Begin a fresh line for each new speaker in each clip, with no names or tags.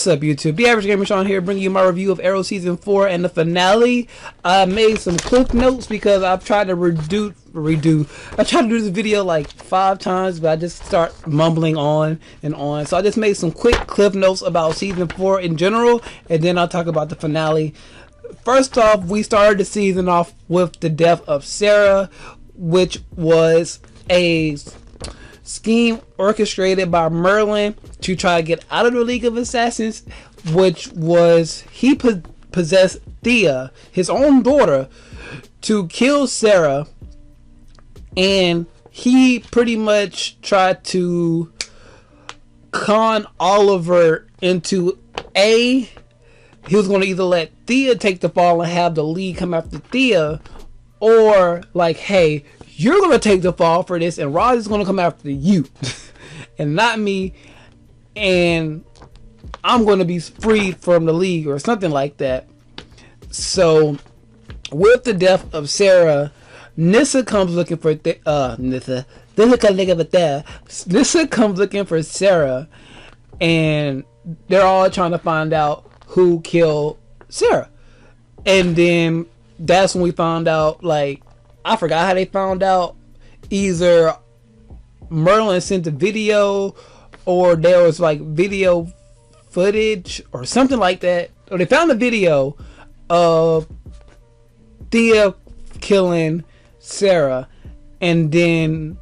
What's up, YouTube? DaAveragegamer Shawn here, bringing you my review of Arrow Season 4 and the finale. I made some clip notes because I've tried to I tried to do this video like 5 times, but I just start mumbling on and on. So I just made some quick clip notes about Season 4 in general, and then I'll talk about the finale. First off, we started the season off with the death of Sarah, which was a scheme orchestrated by Merlin to try to get out of the League of Assassins, which was he possessed Thea, his own daughter, to kill Sarah, and he pretty much tried to con Oliver into he was going to either let Thea take the fall and have the League come after Thea, or like, hey, you're going to take the fall for this and Roz is going to come after you and not me, and I'm going to be freed from the League or something like that. So with the death of Sarah, Nissa comes looking for Nissa comes looking for Sarah, and they're all trying to find out who killed Sarah. And then that's when we found out, like, I forgot how they found out. Either Merlin sent a video, or there was like video footage or something like that. Or they found a video of Thea killing Sarah, and then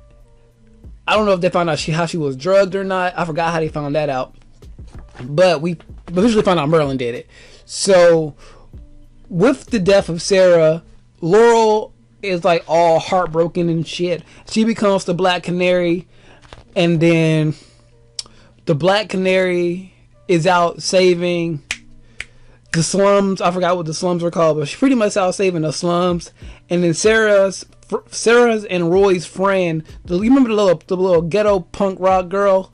I don't know if they found out how she was drugged or not. I forgot how they found that out, but we eventually found out Merlin did it. So with the death of Sarah, Laurel is like all heartbroken and shit. She becomes the Black Canary, and then the Black Canary is out saving the slums. I forgot what the slums were called, but she's pretty much out saving the slums. And then Sarah's and Roy's friend, you remember the little ghetto punk rock girl?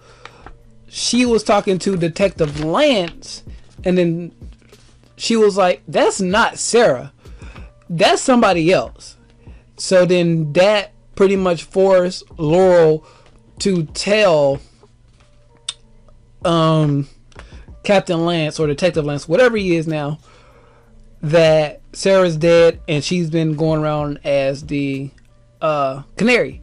She was talking to Detective Lance, and then she was like, "That's not Sarah. That's somebody else." So then that pretty much forced Laurel to tell Captain Lance, or Detective Lance, whatever he is now, that Sarah's dead and she's been going around as the Canary.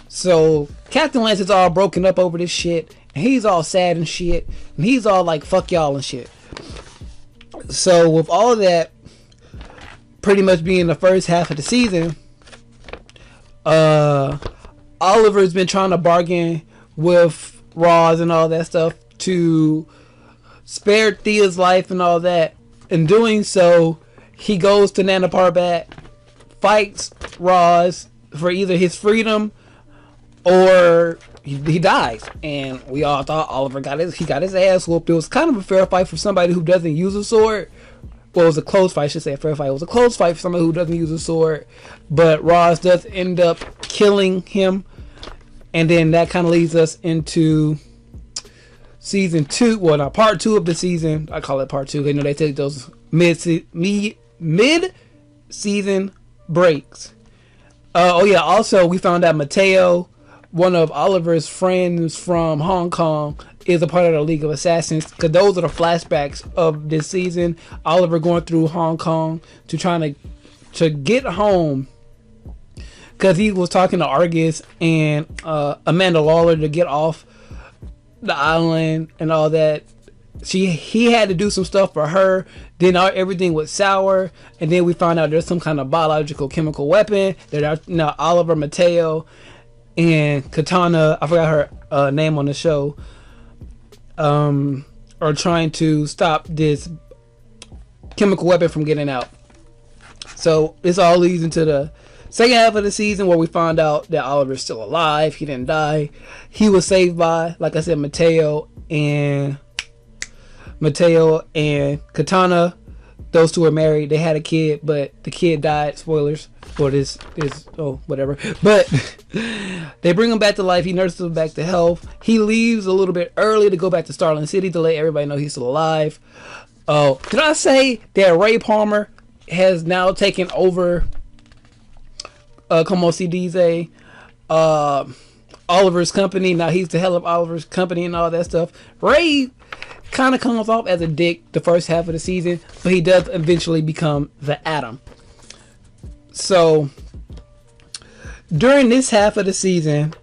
So Captain Lance is all broken up over this shit, and he's all sad and shit, and he's all like, fuck y'all and shit. So with all of that pretty much being the first half of the season, Oliver's been trying to bargain with Roz and all that stuff to spare Thea's life and all that. In doing so, he goes to Nana Parbat, fights Roz for either his freedom or he dies. And we all thought Oliver got his ass whooped. It was kind of a fair fight for somebody who doesn't use a sword. Well, it was a close fight. I should say a fair fight. It was a close fight for somebody who doesn't use a sword. But Roz does end up killing him. And then that kind of leads us into Season 2. Well, not Part 2 of the season. I call it Part 2. You know, they take those mid-season breaks. Oh, yeah. Also, we found out Mateo, one of Oliver's friends from Hong Kong, is a part of the League of Assassins, because those are the flashbacks of this season. Oliver going through Hong Kong to trying to get home, because he was talking to Argus and Amanda Lawler to get off the island and all that. He had to do some stuff for her. Then everything was sour, and then we found out there's some kind of biological chemical weapon that now Oliver, Mateo, and Katana, I forgot her name on the show, are trying to stop this chemical weapon from getting out. So this all leads into the second half of the season, where we find out that Oliver's still alive. He didn't die. He was saved by, like I said, Mateo and Katana. Those two were married. They had a kid, but the kid died. Spoilers for this. Oh, whatever. But they bring him back to life. He nurses him back to health. He leaves a little bit early to go back to Starling City to let everybody know he's still alive. Oh, did I say that Ray Palmer has now taken over Como Se Dice, Oliver's company? Now he's the head of Oliver's company and all that stuff. Ray kind of comes off as a dick the first half of the season, but he does eventually become the Atom. So during this half of the season,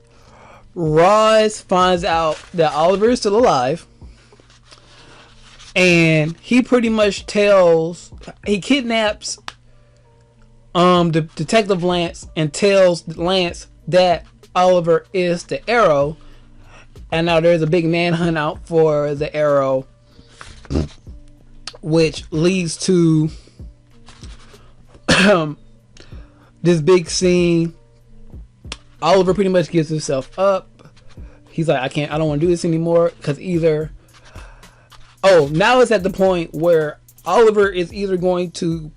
Roz finds out that Oliver is still alive, and he pretty much he kidnaps the Detective Lance and tells Lance that Oliver is the Arrow, and now there's a big manhunt out for the Arrow, which leads to this big scene. Oliver pretty much gives himself up. He's like, I don't want to do this anymore, because now it's at the point where Oliver is either going to,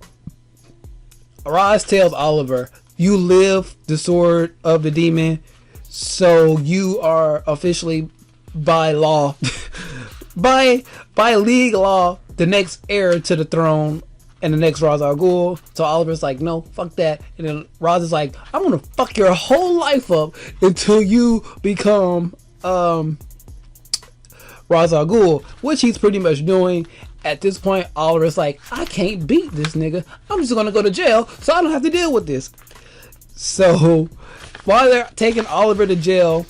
Roz tells Oliver, you live the sword of the demon, so you are officially, by law, by league law, the next heir to the throne and the next Ra's al Ghul. So Oliver's like, no, fuck that. And then Roz is like, I'm gonna fuck your whole life up until you become Ra's al Ghul, which he's pretty much doing. At this point, Oliver's like, I can't beat this nigga. I'm just gonna go to jail so I don't have to deal with this. So while they're taking Oliver to jail,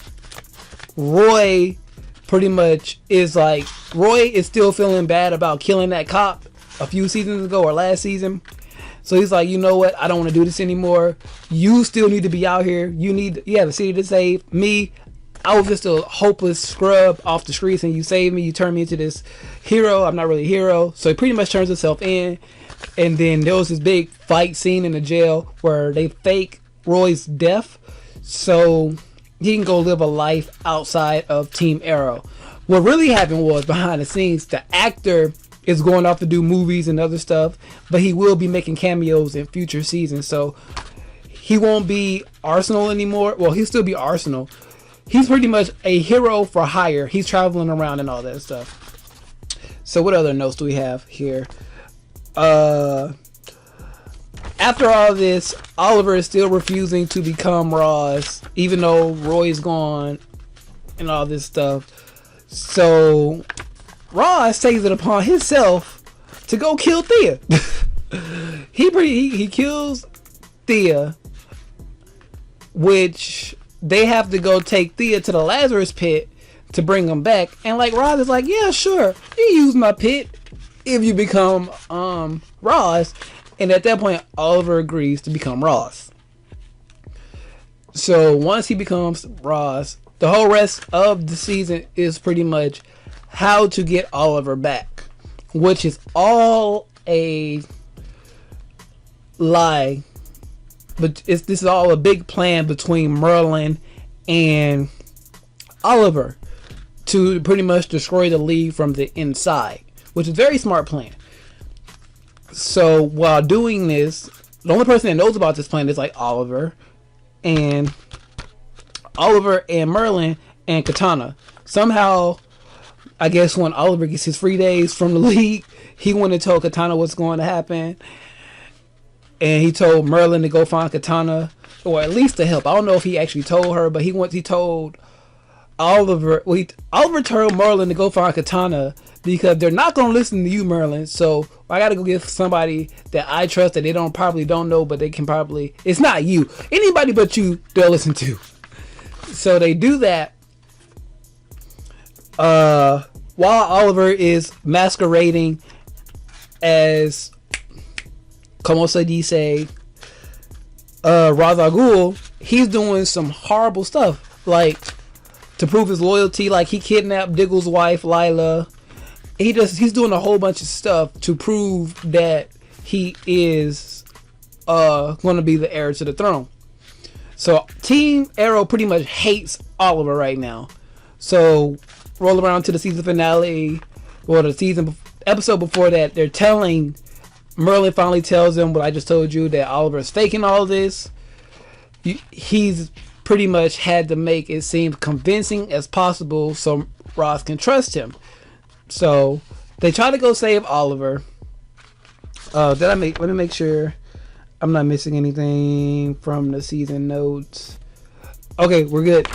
Roy pretty much is like, Roy is still feeling bad about killing that cop a few seasons ago or last season. So he's like, you know what? I don't want to do this anymore. You still need to be out here. You have a city to save. Me, I was just a hopeless scrub off the streets, and you saved me. You turned me into this hero. I'm not really a hero. So he pretty much turns himself in. And then there was this big fight scene in the jail where they fake Roy's death so he can go live a life outside of Team Arrow. What really happened was, behind the scenes, the actor is going off to do movies and other stuff, but he will be making cameos in future seasons. So he won't be Arsenal anymore. Well, he'll still be Arsenal. He's pretty much a hero for hire. He's traveling around and all that stuff. So what other notes do we have here? After all this, Oliver is still refusing to become Roz, even though Roy's gone and all this stuff. So Roz takes it upon himself to go kill Thea. He kills Thea, which they have to go take Thea to the Lazarus pit to bring him back. And like, Roz is like, yeah, sure, you use my pit if you become Roz. And at that point, Oliver agrees to become Roz. So once he becomes Roz, the whole rest of the season is pretty much how to get Oliver back, which is all a lie. But this is all a big plan between Merlin and Oliver to pretty much destroy the League from the inside, which is a very smart plan. So while doing this, the only person that knows about this plan is like Oliver and Merlin and Katana. Somehow, I guess when Oliver gets his free days from the League, he went and told Katana what's going to happen. And he told Merlin to go find Katana, or at least to help. I don't know if he actually told her, but he told Oliver. Well, Oliver told Merlin to go find Katana because they're not going to listen to you, Merlin. So I got to go get somebody that I trust that they probably don't know, but they can probably. It's not you. Anybody but you, they'll listen to. So they do that. While Oliver is masquerading as, como se dice, Ra's al Ghul, he's doing some horrible stuff, like to prove his loyalty. Like he kidnapped Diggle's wife, Lila. He's doing a whole bunch of stuff to prove that he is going to be the heir to the throne. So Team Arrow pretty much hates Oliver right now. So roll around to the season finale, or the episode before that, they're telling, Merlin finally tells him what I just told you, that Oliver's faking all this. He's pretty much had to make it seem convincing as possible so Roz can trust him. So they try to go save Oliver. Let me make sure I'm not missing anything from the season notes. Okay, we're good.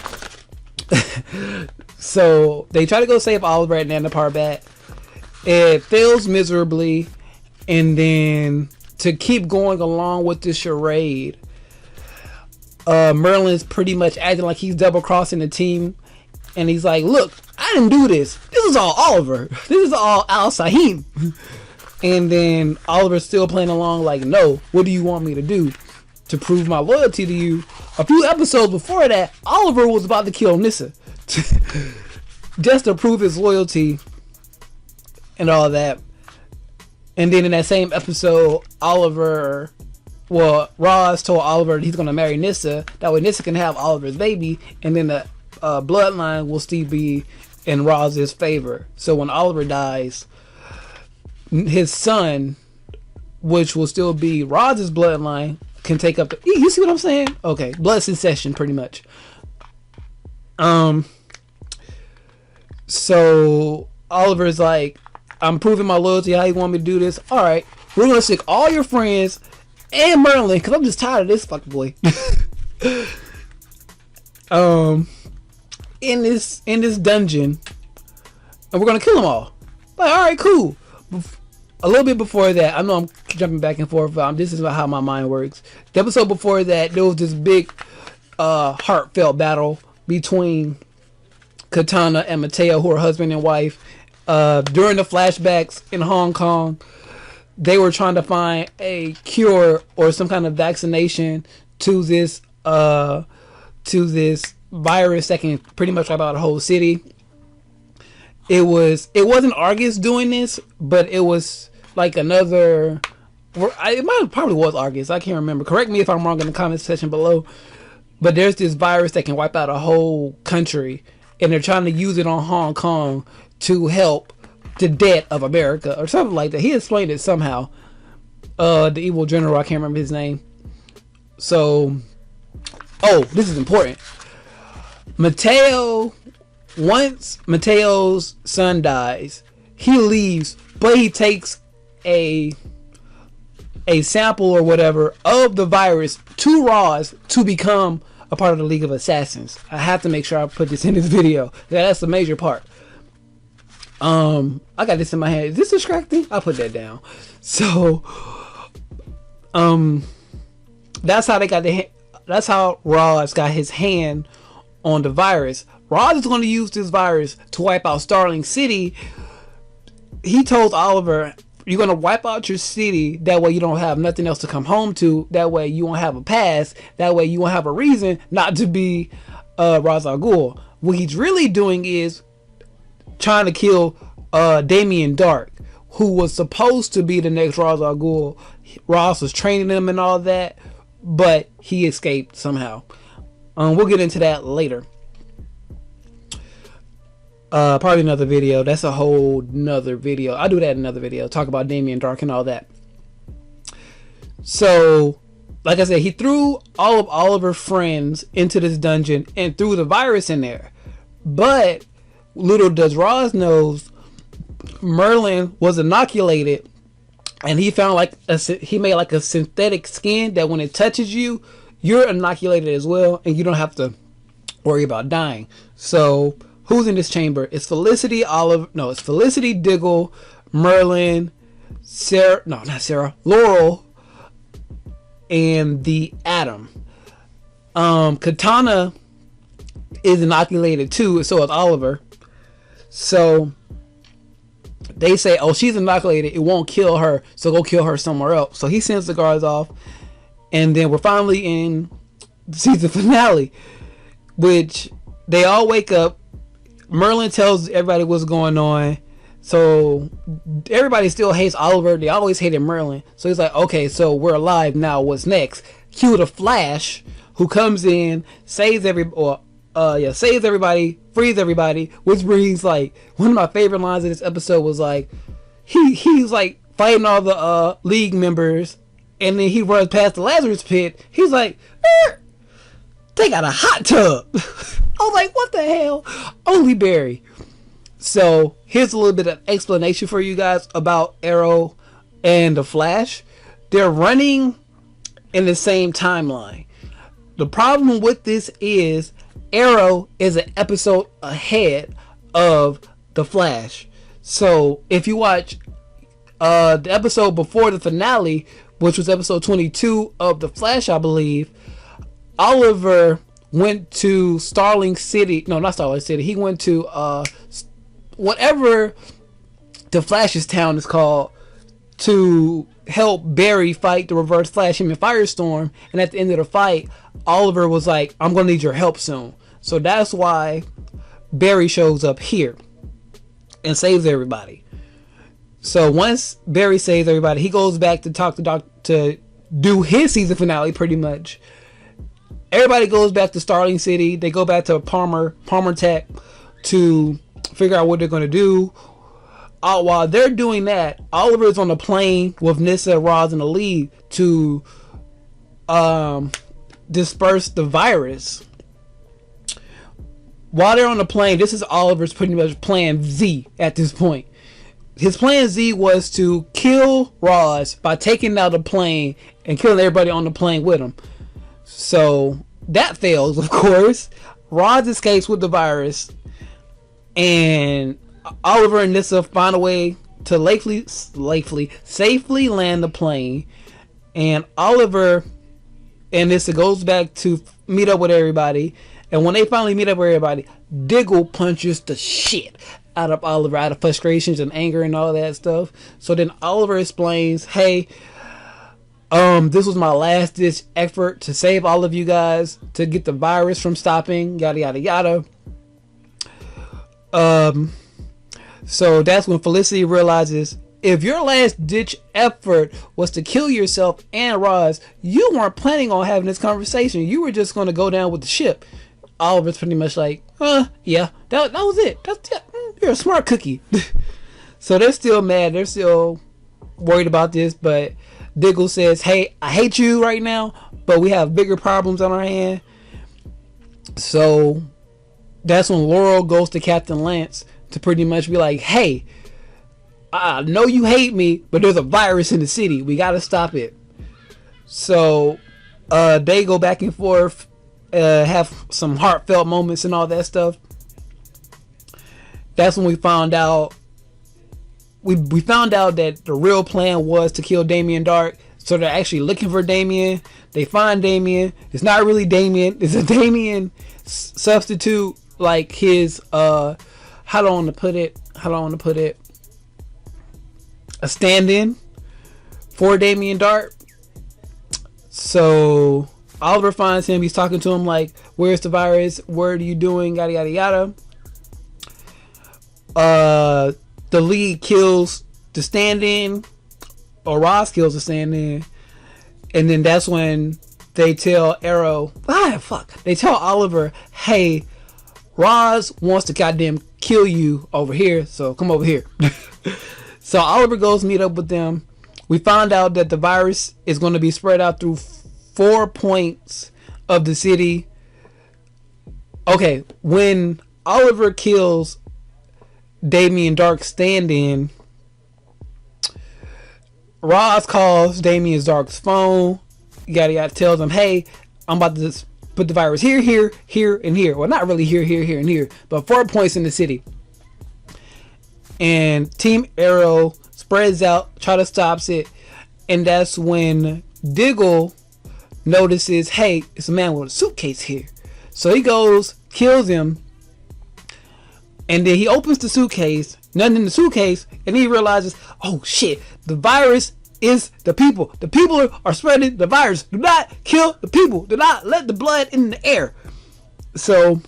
So they try to go save Oliver at Nanda Parbat. It fails miserably, and then to keep going along with this charade, Merlin's pretty much acting like he's double crossing the team, and he's like, "Look, I didn't do this. This is all Oliver. This is all Al Sahim." And then Oliver's still playing along like, "No, what do you want me to do to prove my loyalty to you?" A few episodes before that, Oliver was about to kill Nissa just to prove his loyalty and all that. And then in that same episode, Roz told Oliver he's going to marry Nissa. That way Nissa can have Oliver's baby, and then the bloodline will still be in Roz's favor. So when Oliver dies, his son, which will still be Roz's bloodline, can take up the... You see what I'm saying? Okay, blood succession, pretty much. So Oliver's like, "I'm proving my loyalty. How you want me to do this? All right, we're gonna stick all your friends and Merlin, because I'm just tired of this fucking boy." In this dungeon, and we're gonna kill them all. But all right, cool. A little bit before that, I know I'm jumping back and forth, but this is how my mind works. The episode before that, there was this big heartfelt battle between Katana and Mateo, who are husband and wife. During the flashbacks in Hong Kong, they were trying to find a cure or some kind of vaccination to this virus that can pretty much wipe out the whole city. It wasn't Argus doing this, but it was like another... It probably was Argus. I can't remember. Correct me if I'm wrong in the comment section below. But there's this virus that can wipe out a whole country, and they're trying to use it on Hong Kong to help the debt of America or something like that. He explained it somehow. The evil general, I can't remember his name. So, this is important. Once Mateo's son dies, he leaves, but he takes a sample or whatever of the virus to Roz to become a part of the League of Assassins. I have to make sure I put this in this video. That's the major part. I got this in my hand. Is this distracting? I'll put that down. So, that's how that's how Roz got his hand on the virus. Roz is going to use this virus to wipe out Starling City. He told Oliver, "You're going to wipe out your city. That way you don't have nothing else to come home to. That way you won't have a past. That way you won't have a reason not to be Ra's al Ghul." What he's really doing is trying to kill Damien Dark, who was supposed to be the next Ra's al Ghul. Roz was training him and all that, but he escaped somehow. We'll get into that later. Probably another video. That's a whole nother video. I'll do that in another video. Talk about Damien Dark and all that. So, like I said, he threw all of Oliver's friends into this dungeon and threw the virus in there. But little does Roz knows, Merlin was inoculated, and he found he made like a synthetic skin that when it touches you, you're inoculated as well, and you don't have to worry about dying. So who's in this chamber? It's Felicity, it's Felicity, Diggle, Merlin, Laurel, and the Atom. Katana is inoculated too, so is Oliver. So they say, "Oh, she's inoculated, it won't kill her, so go kill her somewhere else." So he sends the guards off, and then we're finally in the season finale, which they all wake up. Merlin tells everybody what's going on. So everybody still hates Oliver. They always hated Merlin. So he's like, "Okay, so we're alive now. What's next?" Cue the Flash, who comes in, saves everybody, frees everybody. Which brings like one of my favorite lines of this episode was like, he's like fighting all the league members, and then he runs past the Lazarus pit. He's like, "They got a hot tub." I was like, what the hell? Only Barry. So here's a little bit of explanation for you guys about Arrow and the Flash. They're running in the same timeline. The problem with this is Arrow is an episode ahead of the Flash. So if you watch the episode before the finale, which was episode 22 of The Flash, I believe, Oliver went to Starling City. No, not Starling City. He went to whatever the Flash's town is called to help Barry fight the Reverse Flash, him and Firestorm. And at the end of the fight, Oliver was like, I'm going to need your help soon. So that's why Barry shows up here and saves everybody. So once Barry saves everybody, he goes back to talk to to do his season finale pretty much. Everybody goes back to Starling City. They go back to Palmer Tech to figure out what they're going to do. While they're doing that, Oliver's on the plane with Nyssa, Roz, and the lead to disperse the virus. While they're on the plane, this is Oliver's pretty much plan Z at this point. His plan Z was to kill Roz by taking out the plane and killing everybody on the plane with him. So that fails, of course. Roz escapes with the virus, and Oliver and Nyssa find a way to safely land the plane. And Oliver and Nyssa goes back to meet up with everybody. And when they finally meet up with everybody, Diggle punches the shit out of Oliver out of frustrations and anger and all that stuff. So then Oliver explains, hey, this was my last ditch effort to save all of you guys, to get the virus from stopping, yada yada yada. So that's when Felicity realizes, if your last ditch effort was to kill yourself and Roz, you weren't planning on having this conversation. You were just going to go down with the ship. Oliver's pretty much like, yeah, that was it. You're a smart cookie. So they're still mad. They're still worried about this. But Diggle says, hey, I hate you right now, but we have bigger problems on our hand. So that's when Laurel goes to Captain Lance to pretty much be like, hey, I know you hate me, but there's a virus in the city. We got to stop it. So they go back and forth, have some heartfelt moments and all that stuff. That's when we found out. We found out that the real plan was to kill Damien Dark. So they're actually looking for Damien. They find Damien. It's not really Damien. It's a Damien substitute, like his how do I want to put it? A stand-in for Damien Dark. So Oliver finds him. He's talking to him like, where's the virus? What are you doing? Yada yada yada. The lead kills the stand-in, or Roz kills the stand-in, and then that's when they tell Arrow, they tell Oliver, hey, Roz wants to goddamn kill you over here, so come over here. So Oliver goes meet up with them. We found out that the virus is going to be spread out through 4 points of the city. Okay, when Oliver kills Damien Dark's stand-in, Roz calls Damien Dark's phone, yada yada, tells him, hey, I'm about to put the virus here, here, here, and here. Well, not really here, here, here, and here, but 4 points in the city. And Team Arrow spreads out, try to stop it, and that's when Diggle notices, hey, it's a man with a suitcase here. So he goes, kills him, and then he opens the suitcase, nothing in the suitcase, and he realizes, oh shit, the virus is the people. The people are spreading the virus. Do not kill the people. Do not let the blood in the air. So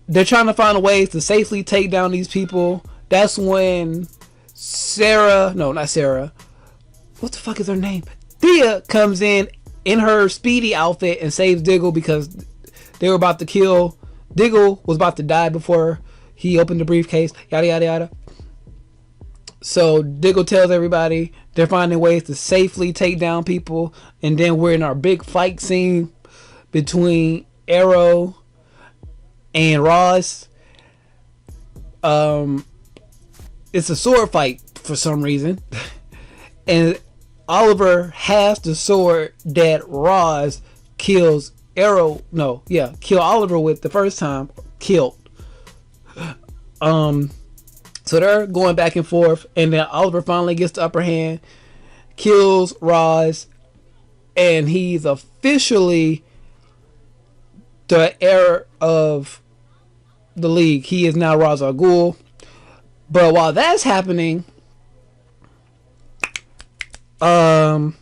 they're trying to find a way to safely take down these people. That's when Sarah, no, not Sarah. What the fuck is her name? Thea comes in her speedy outfit and saves Diggle because they were about to kill. Diggle was about to die before he opened the briefcase. Yada yada yada. So Diggle tells everybody they're finding ways to safely take down people, and then we're in our big fight scene between Arrow and Roz. It's a sword fight for some reason, and Oliver has the sword that Roz kills kill Oliver with the first time. Killed. So they're going back and forth, and then Oliver finally gets the upper hand, kills Roz, and he's officially the heir of the league. He is now Ra's al Ghul. But while that's happening, an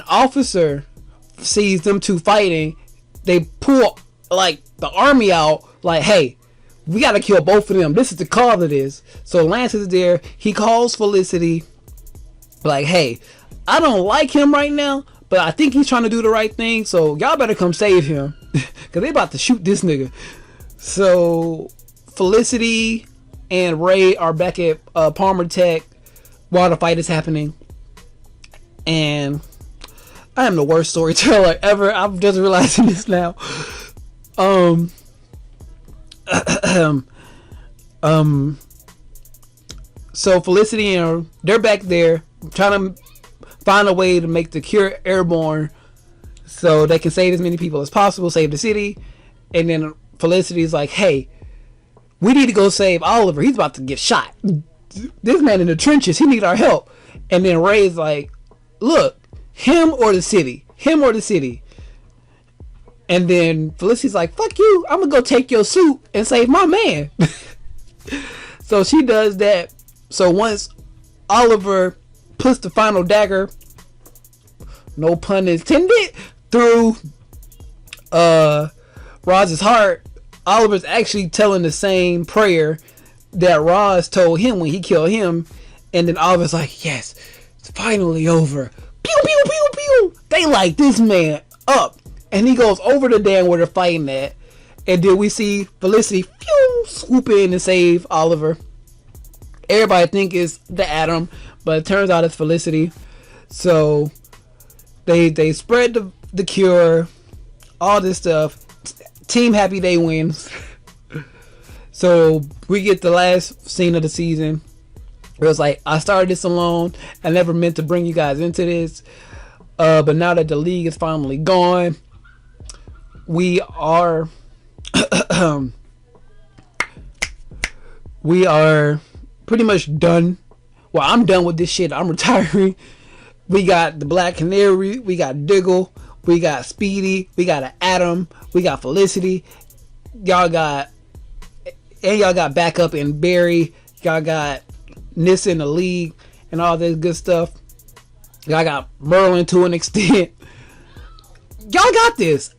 officer sees them two fighting. They pull like the army out, like, hey, we gotta kill both of them. This is the cause of this. So Lance is there. He calls Felicity, like, hey, I don't like him right now, but I think he's trying to do the right thing, so y'all better come save him. Because they about to shoot this nigga. So Felicity and Ray are back at Palmer Tech while the fight is happening. And I am the worst storyteller ever. I'm just realizing this now. So Felicity and they're back there trying to find a way to make the cure airborne so they can save as many people as possible, save the city. And then Felicity's like, hey, we need to go save Oliver. He's about to get shot. This man in the trenches, he needs our help. And then Ray's like, look, him or the city. Him or the city. And then Felicity's like, fuck you, I'm gonna go take your suit and save my man. So she does that. So once Oliver puts the final dagger, no pun intended, through Roz's heart, Oliver's actually telling the same prayer that Roz told him when he killed him. And then Oliver's like, yes, it's finally over. Pew, pew, pew, pew. They light this man up. And he goes over the dam where they're fighting at. And then we see Felicity swoop in and save Oliver. Everybody think it's the Atom, but it turns out it's Felicity. So they spread the cure, all this stuff. Team Happy Day wins. So we get the last scene of the season. It was like, I started this alone. I never meant to bring you guys into this. But now that the league is finally gone, we are pretty much done. Well, I'm done with this shit. I'm retiring. We got the Black Canary, we got Diggle, we got Speedy, we got an Atom, we got Felicity. Y'all got backup in Barry. Y'all got Nissa in the league and all this good stuff. Y'all got Merlin to an extent. Y'all got this.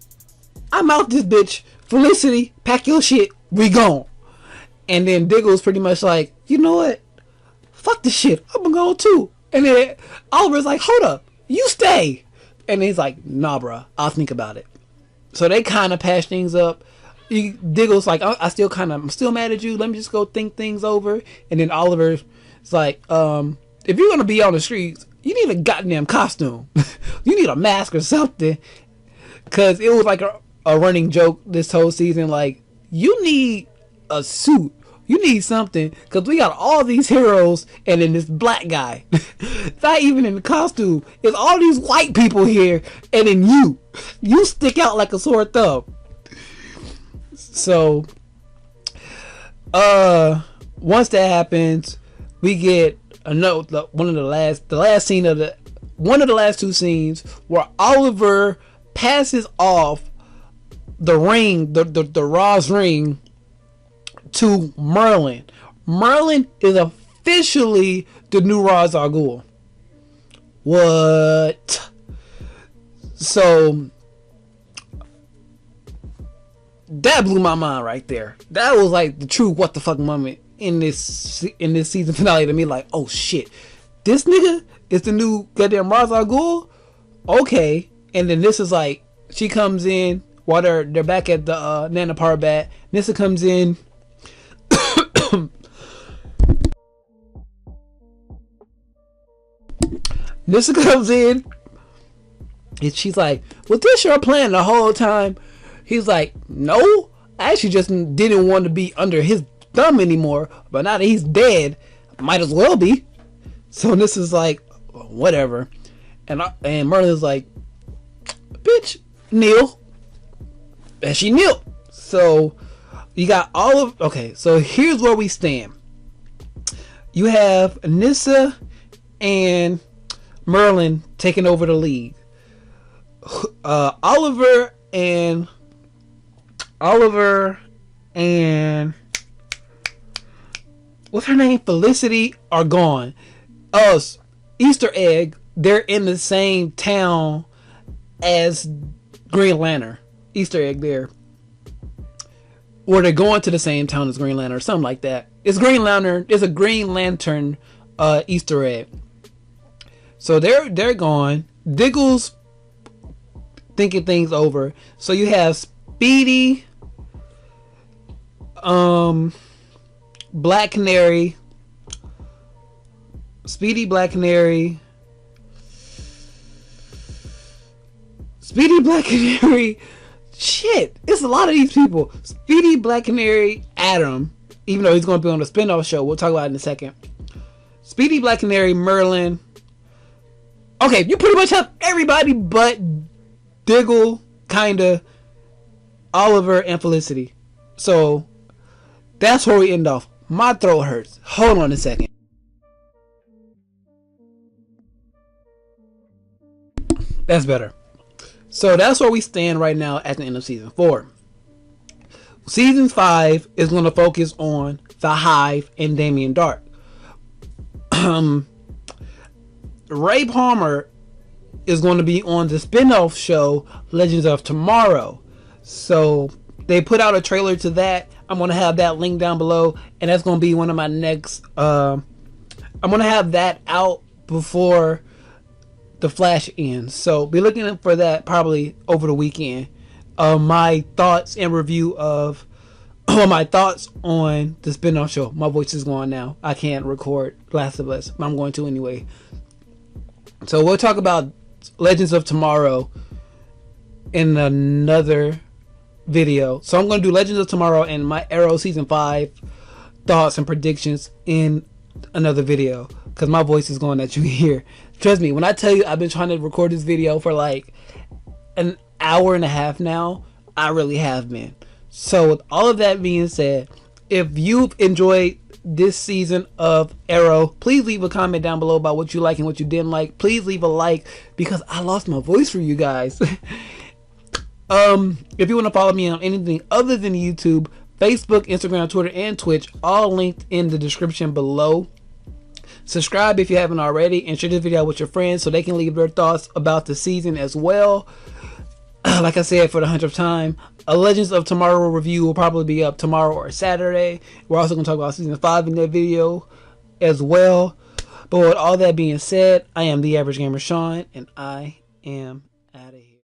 I'm out this bitch. Felicity, pack your shit. We gone. And then Diggle's pretty much like, you know what? Fuck this shit. I'm gonna go too. And then Oliver's like, hold up. You stay. And he's like, nah, bruh. I'll think about it. So they kind of patch things up. Diggle's like, I'm still mad at you. Let me just go think things over. And then Oliver's like, if you're gonna be on the streets, you need a goddamn costume. You need a mask or something. Cause it was like a running joke this whole season. Like, you need a suit. You need something. Cause we got all these heroes and then this black guy. Not even in the costume. It's all these white people here. And then you stick out like a sore thumb. So once that happens, we get one of the last two scenes where Oliver passes off the ring, the Roz ring, to Merlin. Merlin is officially the new Ra's al Ghul. What? So that blew my mind right there. That was like the true what the fuck moment in this season finale to me. Like, oh shit, this nigga is the new goddamn Ra's al Ghul. Okay. And then this is like, she comes in while they're back at the Nana Parbat. Nissa comes in. Nissa comes in. And she's like, was this your plan the whole time? He's like, no. I actually just didn't want to be under his thumb anymore. But now that he's dead, might as well be. So Nissa's like, whatever. And Merlin's like, bitch, kneel. And she kneeled. So you got all of, okay, so here's where we stand. You have Nissa and Merlin taking over the lead. Oliver and what's her name? Felicity are gone. Easter egg, they're in the same town as Green Lantern. Easter egg there. Or they're going to the same town as Green Lantern or something like that. It's Green Lantern. It's a Green Lantern Easter egg. So they're gone. Diggle's thinking things over. So you have Speedy, Black Canary, Speedy, Black Canary, shit, it's a lot of these people. Speedy, Black Canary, Adam, even though he's going to be on the spin-off show. We'll talk about it in a second. Speedy, Black Canary, Merlin. Okay, you pretty much have everybody but Diggle, kinda, Oliver, and Felicity. So that's where we end off. My throat hurts. Hold on a second. That's better. So that's where we stand right now at the end of season 4. Season 5 is going to focus on the Hive and Damien Dark. Ray Palmer is going to be on the spin-off show Legends of Tomorrow. So they put out a trailer to that. I'm going to have that link down below, and that's going to be one of my next I'm going to have that out before the Flash ends. So be looking for that probably over the weekend. My thoughts and review of my thoughts on the spin-off show. My voice is gone now. I can't record Last of Us, but I'm going to anyway. So we'll talk about Legends of Tomorrow in another video. So I'm going to do Legends of Tomorrow and my Arrow Season 5 thoughts and predictions in another video, because my voice is going that you hear. Trust me, when I tell you I've been trying to record this video for like an hour and a half now, I really have been. So with all of that being said, if you've enjoyed this season of Arrow, please leave a comment down below about what you like and what you didn't like. Please leave a like, because I lost my voice for you guys. If you want to follow me on anything other than YouTube, Facebook, Instagram, Twitter, and Twitch, all linked in the description below. Subscribe if you haven't already, and share this video with your friends so they can leave their thoughts about the season as well. Like I said, for the 100th time, a Legends of Tomorrow review will probably be up tomorrow or Saturday. We're also going to talk about season 5 in that video as well. But with all that being said, I am the Average Gamer Shawn, and I am out of here.